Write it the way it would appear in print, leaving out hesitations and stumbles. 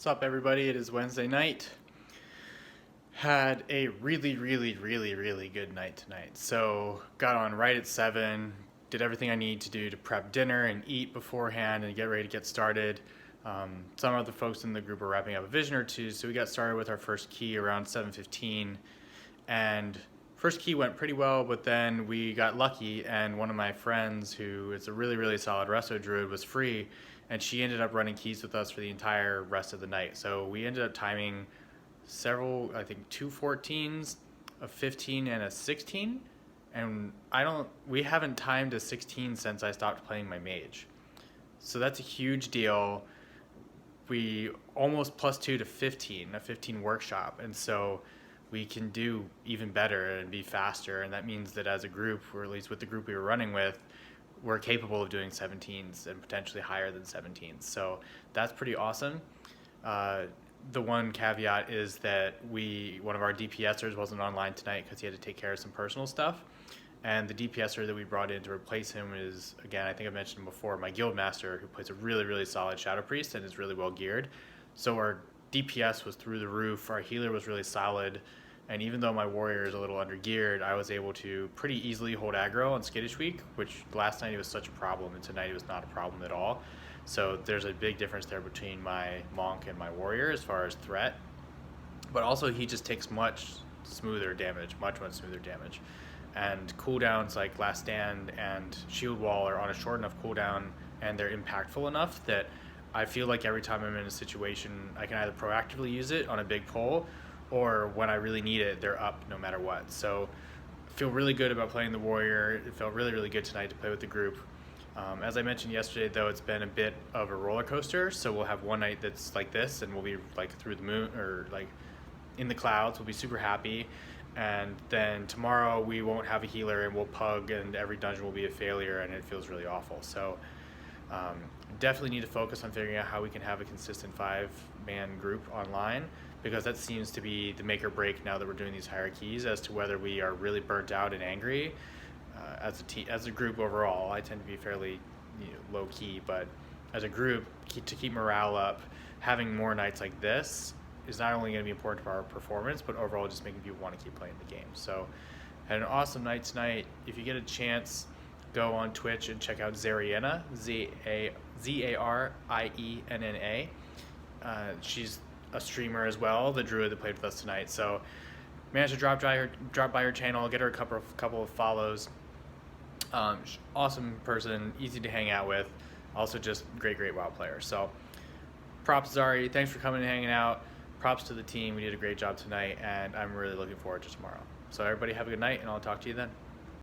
What's up, everybody? It is Wednesday night. Had a really good night tonight. So got on right at 7, did everything I need to do to prep dinner and eat beforehand and get ready to get started. Some other folks in the group are wrapping up a vision or two, so we got started with our first key around 7:15, and first key went pretty well, but then we got lucky and one of my friends, who is a really solid resto Druid, was free, and she ended up running keys with us for the entire rest of the night. So we ended up timing several, I think 2 14s, a 15 and a 16, and we haven't timed a 16 since I stopped playing my mage. So that's a huge deal. We almost +2 to 15, a 15 workshop, and so we can do even better and be faster, and that means that as a group, or at least with the group we were running with, we're capable of doing 17s and potentially higher than 17s. So that's pretty awesome. The one caveat is that one of our DPSers wasn't online tonight because he had to take care of some personal stuff. And the DPSer that we brought in to replace him is, again, I think I mentioned him before, my guild master, who plays a really solid Shadow Priest and is really well geared. So our DPS was through the roof, our healer was really solid, and even though my warrior is a little under geared, I was able to pretty easily hold aggro on Skittish Week, which last night it was such a problem, and tonight it was not a problem at all. So there's a big difference there between my monk and my warrior as far as threat. But also he just takes much smoother damage, much smoother damage. And cooldowns like Last Stand and Shield Wall are on a short enough cooldown, and they're impactful enough that I feel like every time I'm in a situation, I can either proactively use it on a big pull, or when I really need it, they're up no matter what. So I feel really good about playing the warrior. It felt really good tonight to play with the group. As I mentioned yesterday, though, it's been a bit of a roller coaster. So we'll have one night that's like this, and we'll be like through the moon, or like in the clouds. We'll be super happy. And then tomorrow we won't have a healer, and we'll pug, and every dungeon will be a failure, and it feels really awful. So definitely need to focus on figuring out how we can have a consistent 5-man group online, because that seems to be the make or break now that we're doing these hierarchies as to whether we are really burnt out and angry. As a group overall, I tend to be fairly low key, but as a group, to keep morale up, having more nights like this is not only going to be important for our performance, but overall just making people want to keep playing the game. So had an awesome night tonight. If you get a chance, go on Twitch and check out Zarienna, Zarienna. She's a streamer as well, the Druid that played with us tonight. So managed to drop by her channel, get her a couple of follows. Awesome person, easy to hang out with, also just great WoW player. So props Zari, thanks for coming and hanging out. Props to the team, we did a great job tonight, and I'm really looking forward to tomorrow. So everybody have a good night, and I'll talk to you then.